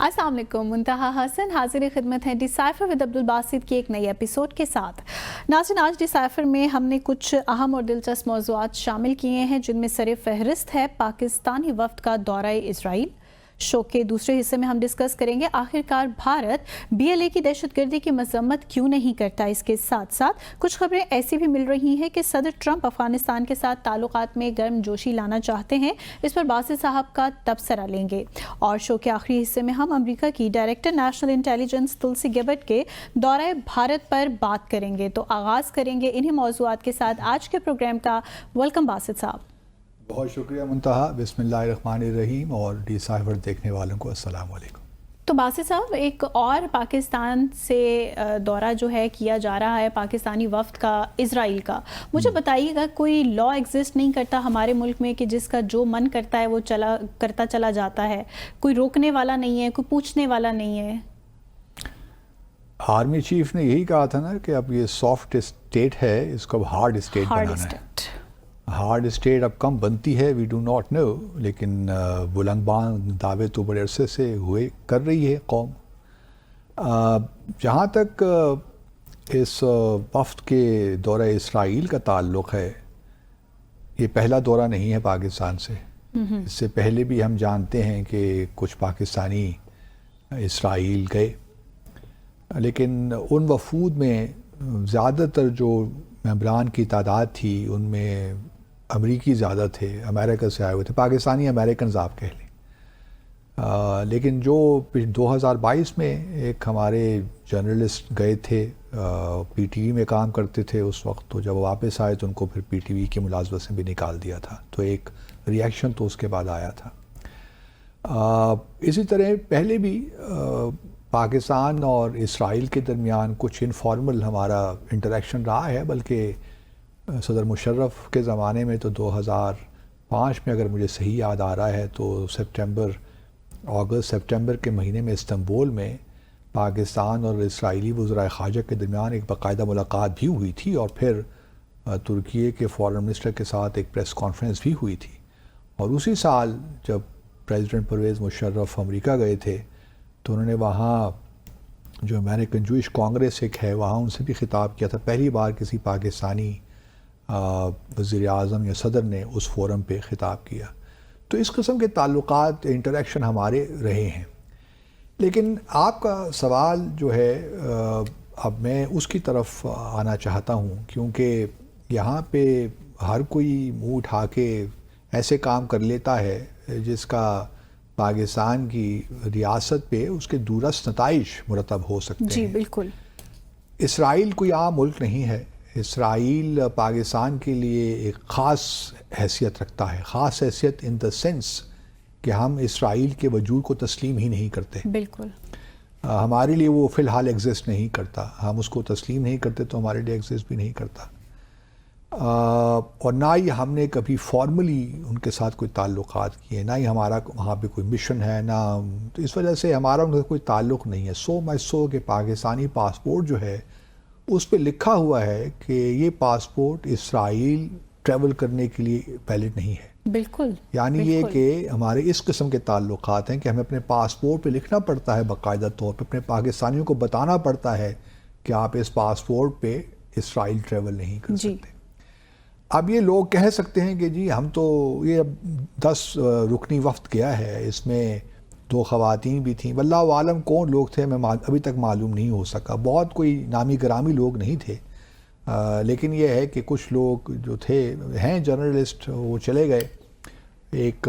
السلام علیکم، منتہا حسن حاضر خدمت ہے ڈیسائفر ود عبدالباسط کی ایک نئی ایپیسوڈ کے ساتھ۔ ناظرین، آج ڈیسائفر میں ہم نے کچھ اہم اور دلچسپ موضوعات شامل کیے ہیں جن میں سر فہرست ہے پاکستانی وفد کا دورہ اسرائیل۔ شو کے دوسرے حصے میں ہم ڈسکس کریں گے آخرکار بھارت بی ایل اے کی دہشت گردی کی مذمت کیوں نہیں کرتا۔ اس کے ساتھ ساتھ کچھ خبریں ایسی بھی مل رہی ہیں کہ صدر ٹرمپ افغانستان کے ساتھ تعلقات میں گرم جوشی لانا چاہتے ہیں۔ اس پر باسط صاحب کا تبصرہ لیں گے، اور شو کے آخری حصے میں ہم امریکہ کی ڈائریکٹر نیشنل انٹیلیجنس تلسی گیبٹ کے دورہ بھارت پر بات کریں گے۔ تو آغاز کریں گے انہی موضوعات کے ساتھ آج کے پروگرام کا۔ ویلکم باسط صاحب۔ بہت شکریہ منتہا، بسم اللہ الرحمن الرحیم، اور ڈیسائفر دیکھنے والوں کو السلام علیکم۔ تو باسط صاحب، ایک اور پاکستان سے دورہ جو ہے کیا جا رہا ہے پاکستانی وفد کا اسرائیل کا، مجھے بتائیے گا کوئی لا ایگزسٹ نہیں کرتا ہمارے ملک میں کہ جس کا جو من کرتا ہے وہ کرتا چلا جاتا ہے؟ کوئی روکنے والا نہیں ہے، کوئی پوچھنے والا نہیں ہے؟ آرمی چیف نے یہی کہا تھا نا کہ اب یہ سافٹ اسٹیٹ ہے، اس کو اب ہارڈ اسٹیٹ بنانا ہے۔ ہارڈ اسٹیٹ اب کم بنتی ہے، وی ڈو ناٹ نو، لیکن بلند باند دعوے تو بڑے عرصے سے ہوئے کر رہی ہے قوم۔ جہاں تک اس وفد کے دورہ اسرائیل کا تعلق ہے، یہ پہلا دورہ نہیں ہے پاکستان سے۔ اس سے پہلے بھی ہم جانتے ہیں کہ کچھ پاکستانی اسرائیل گئے، لیکن ان وفود میں زیادہ تر جو ممبران کی تعداد تھی ان میں امریکی زیادہ تھے، امریکہ سے آئے ہوئے تھے، پاکستانی امریکنز آپ کہہ لیں۔ لیکن جو 2022 میں ایک ہمارے جرنلسٹ گئے تھے، پی ٹی وی میں کام کرتے تھے اس وقت، تو جب واپس آئے تو ان کو پھر پی ٹی وی کی ملازمت سے بھی نکال دیا تھا، تو ایک ریئیکشن تو اس کے بعد آیا تھا۔ اسی طرح پہلے بھی پاکستان اور اسرائیل کے درمیان کچھ انفارمل ہمارا انٹریکشن رہا ہے، بلکہ صدر مشرف کے زمانے میں تو 2005 میں اگر مجھے صحیح یاد آ رہا ہے تو سپٹمبر کے مہینے میں استنبول میں پاکستان اور اسرائیلی وزرائے خارجہ کے درمیان ایک باقاعدہ ملاقات بھی ہوئی تھی، اور پھر ترکیے کے فارن منسٹر کے ساتھ ایک پریس کانفرنس بھی ہوئی تھی۔ اور اسی سال جب پریزیڈنٹ پرویز مشرف امریکہ گئے تھے تو انہوں نے وہاں جو امریکن جوئش کانگریس ایک ہے وہاں ان سے بھی خطاب کیا تھا۔ پہلی بار کسی پاکستانی وزیر اعظم یا صدر نے اس فورم پہ خطاب کیا۔ تو اس قسم کے تعلقات، انٹریکشن ہمارے رہے ہیں۔ لیکن آپ کا سوال جو ہے، اب میں اس کی طرف آنا چاہتا ہوں، کیونکہ یہاں پہ ہر کوئی منہ اٹھا کے ایسے کام کر لیتا ہے جس کا پاکستان کی ریاست پہ اس کے دورست نتائج مرتب ہو سکتے ہیں۔ جی بالکل۔ اسرائیل کوئی عام ملک نہیں ہے۔ اسرائیل پاکستان کے لیے ایک خاص حیثیت رکھتا ہے، خاص حیثیت ان دا سینس کہ ہم اسرائیل کے وجود کو تسلیم ہی نہیں کرتے۔ بالکل۔ ہمارے لیے وہ فی الحال ایگزسٹ نہیں کرتا، ہم اس کو تسلیم نہیں کرتے تو ہمارے لیے ایگزسٹ بھی نہیں کرتا، اور نہ ہی ہم نے کبھی فارملی ان کے ساتھ کوئی تعلقات کیے، نہ ہی ہمارا وہاں پہ کوئی مشن ہے، نہ تو اس وجہ سے ہمارا ان کا کوئی تعلق نہیں ہے۔ سو مچ سو کہ پاکستانی پاسپورٹ جو ہے اس پہ لکھا ہوا ہے کہ یہ پاسپورٹ اسرائیل ٹریول کرنے کے لیے ویلڈ نہیں ہے۔ بالکل۔ یعنی یہ کہ ہمارے اس قسم کے تعلقات ہیں کہ ہمیں اپنے پاسپورٹ پہ لکھنا پڑتا ہے، باقاعدہ طور پہ اپنے پاکستانیوں کو بتانا پڑتا ہے کہ آپ اس پاسپورٹ پہ اسرائیل ٹریول نہیں کر سکتے۔ اب یہ لوگ کہہ سکتے ہیں کہ جی ہم تو یہ 10 رکنی وفد گیا ہے، اس میں 2 خواتین بھی تھیں، واللہ عالم کون لوگ تھے ہمیں ابھی تک معلوم نہیں ہو سکا، بہت کوئی نامی گرامی لوگ نہیں تھے، لیکن یہ ہے کہ کچھ لوگ جو تھے ہیں جرنلسٹ وہ چلے گئے۔ ایک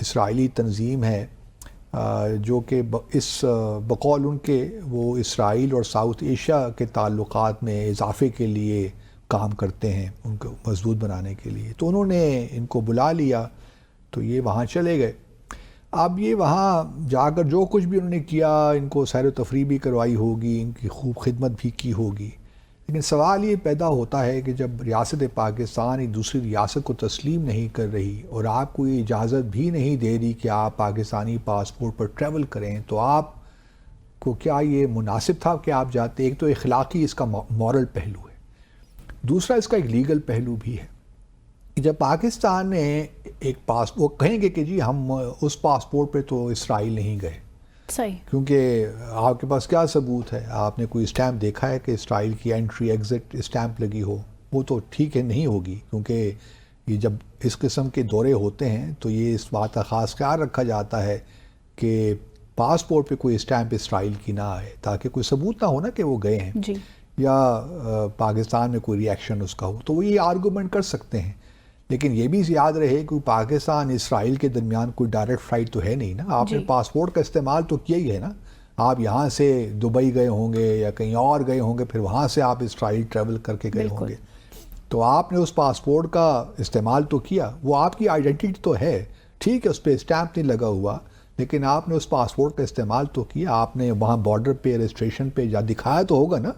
اسرائیلی تنظیم ہے جو کہ اس بقول ان کے وہ اسرائیل اور ساؤتھ ایشیا کے تعلقات میں اضافے کے لیے کام کرتے ہیں، ان کو مضبوط بنانے کے لیے، تو انہوں نے ان کو بلا لیا تو یہ وہاں چلے گئے۔ اب یہ وہاں جا کر جو کچھ بھی انہوں نے کیا، ان کو سیر و تفریح بھی کروائی ہوگی، ان کی خوب خدمت بھی کی ہوگی، لیکن سوال یہ پیدا ہوتا ہے کہ جب ریاست پاکستان ایک دوسری ریاست کو تسلیم نہیں کر رہی اور آپ کو یہ اجازت بھی نہیں دے رہی کہ آپ پاکستانی پاسپورٹ پر ٹریول کریں، تو آپ کو کیا یہ مناسب تھا کہ آپ جاتے؟ ایک تو اخلاقی اس کا مورل پہلو ہے، دوسرا اس کا ایک لیگل پہلو بھی ہے۔ جب پاکستان نے ایک پاسپورٹ کہیں گے کہ جی ہم اس پاسپورٹ پہ تو اسرائیل نہیں گئے، صحیح. کیونکہ آپ کے پاس کیا ثبوت ہے؟ آپ نے کوئی اسٹیمپ دیکھا ہے کہ اسرائیل کی انٹری ایگزٹ اسٹیمپ لگی ہو؟ وہ تو ٹھیک ہے نہیں ہوگی، کیونکہ یہ جب اس قسم کے دورے ہوتے ہیں تو یہ اس بات کا خاص خیال رکھا جاتا ہے کہ پاسپورٹ پہ کوئی اسٹیمپ اسرائیل کی نہ آئے، تاکہ کوئی ثبوت نہ ہو نا کہ وہ گئے ہیں جی. یا پاکستان میں کوئی ری ایکشن اس کا ہو، تو وہ یہ آرگومنٹ کر سکتے ہیں. لیکن یہ بھی یاد رہے کہ پاکستان اسرائیل کے درمیان کوئی ڈائریکٹ فلائٹ تو ہے نہیں نا. آپ نے پاسپورٹ کا استعمال تو کیا ہی ہے نا. آپ یہاں سے دبئی گئے ہوں گے یا کہیں اور گئے ہوں گے، پھر وہاں سے آپ اسرائیل ٹریول کر کے گئے ہوں گے، تو آپ نے اس پاسپورٹ کا استعمال تو کیا. وہ آپ کی آئیڈینٹی تو ہے، ٹھیک ہے، اس پہ اسٹیمپ نہیں لگا ہوا، لیکن آپ نے اس پاسپورٹ کا استعمال تو کیا. آپ نے وہاں بارڈر پہ رجسٹریشن پہ جا دکھایا تو ہوگا نا.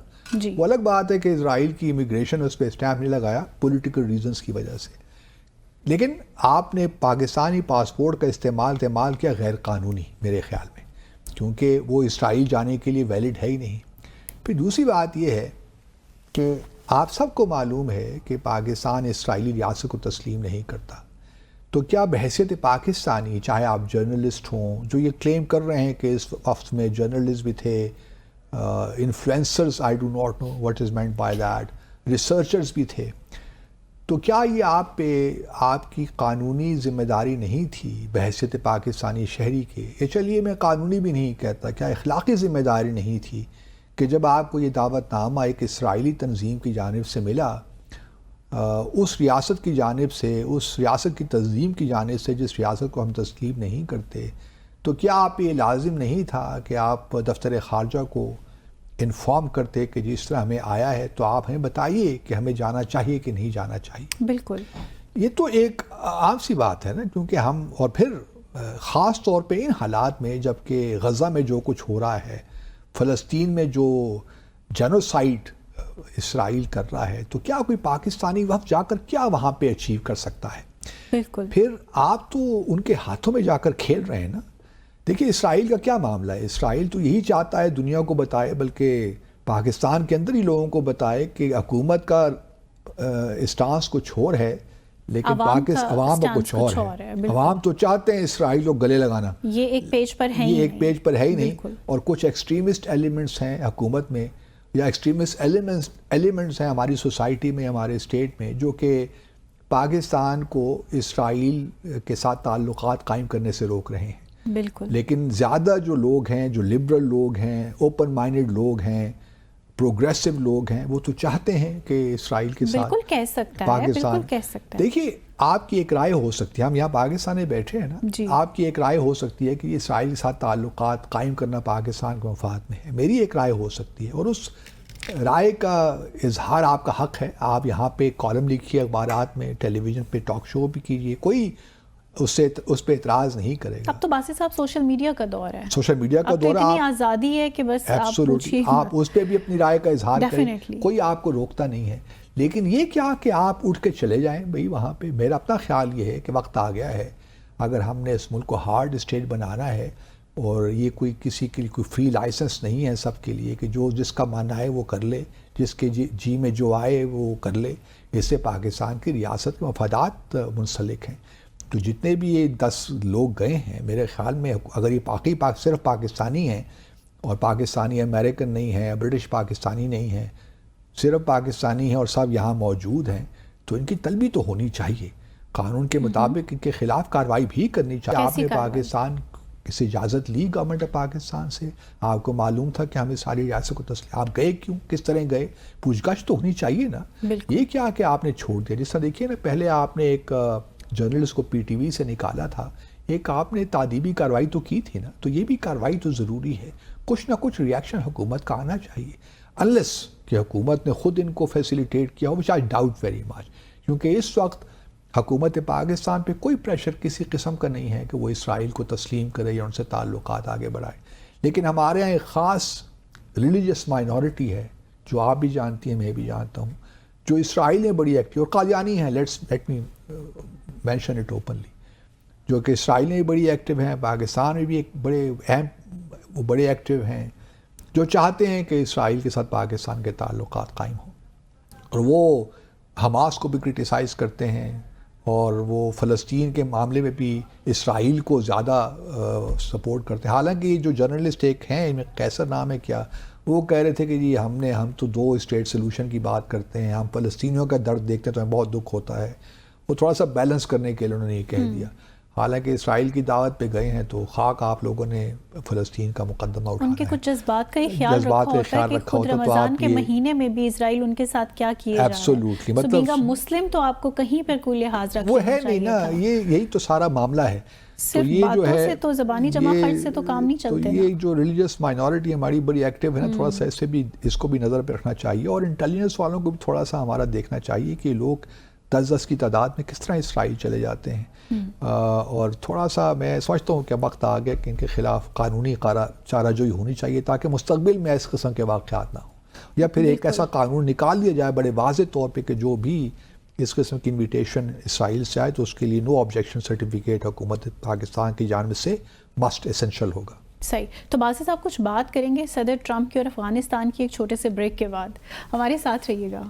وہ الگ بات ہے کہ اسرائیل کی امیگریشن اس پہ اسٹیمپ نہیں لگایا پولیٹیکل ریزنز کی وجہ سے، لیکن آپ نے پاکستانی پاسپورٹ کا استعمال کیا غیر قانونی میرے خیال میں، کیونکہ وہ اسرائیل جانے کے لیے ویلڈ ہے ہی نہیں. پھر دوسری بات یہ ہے کہ آپ سب کو معلوم ہے کہ پاکستان اسرائیلی ریاست کو تسلیم نہیں کرتا، تو کیا بحیثیت پاکستانی، چاہے آپ جرنلسٹ ہوں، جو یہ کلیم کر رہے ہیں کہ اس وقت میں جرنلسٹ بھی تھے، influencers, I do not know what is meant by that, researchers بھی تھے، تو کیا یہ آپ پہ آپ کی قانونی ذمہ داری نہیں تھی بحیثیت پاکستانی شہری کے؟ یہ چلیے میں قانونی بھی نہیں کہتا، کیا اخلاقی ذمہ داری نہیں تھی کہ جب آپ کو یہ دعوت نامہ ایک اسرائیلی تنظیم کی جانب سے ملا، اس ریاست کی جانب سے، اس ریاست کی تنظیم کی جانب سے جس ریاست کو ہم تسلیم نہیں کرتے، تو کیا آپ یہ لازم نہیں تھا کہ آپ دفتر خارجہ کو انفارم کرتے کہ جس طرح ہمیں آیا ہے تو آپ ہمیں بتائیے کہ ہمیں جانا چاہیے کہ نہیں جانا چاہیے؟ بالکل. یہ تو ایک عام سی بات ہے نا، کیونکہ ہم، اور پھر خاص طور پہ ان حالات میں جب کہ غزہ میں جو کچھ ہو رہا ہے، فلسطین میں جو جینوسائیڈ اسرائیل کر رہا ہے، تو کیا کوئی پاکستانی وفد جا کر کیا وہاں پہ اچیو کر سکتا ہے؟ بالکل. پھر آپ تو ان کے ہاتھوں میں جا کر کھیل رہے ہیں نا. دیکھیے اسرائیل کا کیا معاملہ ہے، اسرائیل تو یہی چاہتا ہے دنیا کو بتائے، بلکہ پاکستان کے اندر ہی لوگوں کو بتائے کہ حکومت کا اسٹانس کچھ اور ہے، لیکن عوام کا کچھ اور ہے. عوام تو چاہتے ہیں اسرائیل کو گلے لگانا، یہ ایک پیج پر ہے، یہ ایک پیج پر ہے ہی نہیں. اور کچھ ایکسٹریمسٹ ایلیمنٹس ہیں حکومت میں، یا ایکسٹریمسٹ ایلیمنٹس ہیں ہماری سوسائٹی میں، ہمارے اسٹیٹ میں، جو کہ پاکستان کو اسرائیل کے ساتھ تعلقات قائم کرنے سے روک رہے ہیں. بالکل. لیکن زیادہ جو لوگ ہیں، جو لبرل لوگ ہیں، اوپن مائنڈڈ لوگ ہیں، پروگریسو لوگ ہیں، وہ تو چاہتے ہیں کہ اسرائیل کے ساتھ بالکل کہہ سکتا ہے، بالکل کہہ سکتا ہے. دیکھیے آپ کی ایک رائے ہو سکتی ہے، ہم یہاں پاکستان میں بیٹھے ہیں نا، آپ کی ایک رائے ہو سکتی ہے کہ یہ اسرائیل کے ساتھ تعلقات قائم کرنا پاکستان کے مفاد میں ہے. میری ایک رائے ہو سکتی ہے، اور اس رائے کا اظہار آپ کا حق ہے. آپ یہاں پہ کالم لکھیے اخبارات میں، ٹیلی ویژن پہ ٹاک شو بھی کیجیے، کوئی اس پہ اعتراض نہیں کرے گا. اب تو باسی صاحب سوشل میڈیا کا دور ہے، سوشل میڈیا کا دور ہے، اتنی آزادی ہے کہ بس آپ پوچھیے، آپ اس پہ بھی اپنی رائے کا اظہار کریں، کوئی آپ کو روکتا نہیں ہے. لیکن یہ کیا کہ آپ اٹھ کے چلے جائیں بھئی وہاں پہ. میرا اپنا خیال یہ ہے کہ وقت آ گیا ہے، اگر ہم نے اس ملک کو ہارڈ اسٹیٹ بنانا ہے، اور یہ کوئی کسی کے لیے کوئی فری لائسنس نہیں ہے سب کے لیے کہ جو جس کا من آئے وہ کر لے، جس کے جی میں جو آئے وہ کر لے. اس سے پاکستان کی ریاست کے مفادات منسلک ہیں. تو جتنے بھی یہ 10 لوگ گئے ہیں، میرے خیال میں اگر یہ صرف پاکستانی ہیں، اور پاکستانی امریکن نہیں ہیں، برٹش پاکستانی نہیں ہیں، صرف پاکستانی ہیں اور سب یہاں موجود ہیں، تو ان کی طلبی تو ہونی چاہیے. قانون کے مطابق ان کے خلاف کارروائی بھی کرنی چاہیے. آپ نے پاکستان سے اجازت لی گورنمنٹ آف پاکستان سے؟ آپ کو معلوم تھا کہ ہمیں ساری ریاست کو تسلیم، آپ گئے کیوں، کس طرح گئے؟ پوچھ گچھ تو ہونی چاہیے نا. یہ کیا کہ آپ نے چھوڑ دیا. جس طرح دیکھیے نا، پہلے آپ نے ایک جرنلسٹ کو پی ٹی وی سے نکالا تھا، ایک آپ نے تعدیبی کارروائی تو کی تھی نا. تو یہ بھی کارروائی تو ضروری ہے، کچھ نہ کچھ ریاکشن حکومت کا آنا چاہیے، انلیس کہ حکومت نے خود ان کو فیسیلیٹیٹ کیا ہو، which I doubt very much. کیونکہ اس وقت حکومت پاکستان پہ کوئی پریشر کسی قسم کا نہیں ہے کہ وہ اسرائیل کو تسلیم کرے یا ان سے تعلقات آگے بڑھائے. لیکن ہمارے یہاں ایک خاص ریلیجیس مائنورٹی ہے، جو آپ بھی جانتی ہیں، میں بھی جانتا ہوں، جو اسرائیل میں بڑی ایکٹیو، اور قادیانی ہیں، let me mention it openly, جو کہ اسرائیل میں بھی بڑی ایکٹیو ہیں، پاکستان میں بھی ایک بڑے اہم، وہ بڑے ایکٹیو ہیں، جو چاہتے ہیں کہ اسرائیل کے ساتھ پاکستان کے تعلقات قائم ہوں. اور وہ حماس کو بھی کرٹیسائز کرتے ہیں، اور وہ فلسطین کے معاملے میں بھی اسرائیل کو زیادہ سپورٹ کرتے ہیں. حالانکہ یہ جو جرنلسٹ ایک ہیں، ان میں قیصر نام ہے کیا، وہ کہہ رہے تھے کہ جی ہم تو 2 اسٹیٹ سلوشن کی بات کرتے ہیں، ہم فلسطینیوں کا درد دیکھتے ہیں تو ہمیں بہت دکھ ہوتا ہے. وہ تھوڑا سا بیلنس کرنے کے لیے انہوں نے یہ کہہ دیا. حالانکہ اسرائیل کی دعوت پہ گئے ہیں تو خاک آپ لوگوں نے فلسطین کا مقدمہ اٹھانا ہے. ان کے کچھ جذبات کا ہی خیال رکھا ہوتا ہے کہ خود رمضان کے مہینے میں بھی اسرائیل ان کے ساتھ کیا کیے جا رہا ہے. مطلب مسلم تو آپ کو کہیں پر کوئی لحاظ رکھنا وہ ہے نہیں نا، یہی تو سارا معاملہ ہے. صرف باتوں سے تو زبانی جمع خرچ سے تو کام نہیں چلتے. تو یہ جو ریلیجیس مائنورٹی ہماری بڑی ایکٹیو ہے نا، تھوڑا سا اس کو بھی نظر پہ رکھنا چاہیے. اور انٹیلیجنس والوں کو بھی تھوڑا سا ہمارا دیکھنا چاہیے کہ لوگ 10 کی تعداد میں کس طرح اسرائیل چلے جاتے ہیں. اور تھوڑا سا میں سمجھتا ہوں کہ وقت آ گیا کہ ان کے خلاف قانونی چارہ جوئی ہونی چاہیے تاکہ مستقبل میں اس قسم کے واقعات نہ ہوں. یا پھر ایک ایسا قانون نکال دیا جائے بڑے واضح طور پہ کہ جو بھی اس قسم کی انویٹیشن اسرائیل سے آئے تو اس کے لیے نو آبجیکشن سرٹیفکیٹ حکومت پاکستان کی جانب سے مسٹ ایسنشل ہوگا. صحیح. تو باسط صاحب کچھ بات کریں گے صدر ٹرمپ کی اور افغانستان کی ایک چھوٹے سے بریک کے بعد. ہمارے ساتھ رہیے گا.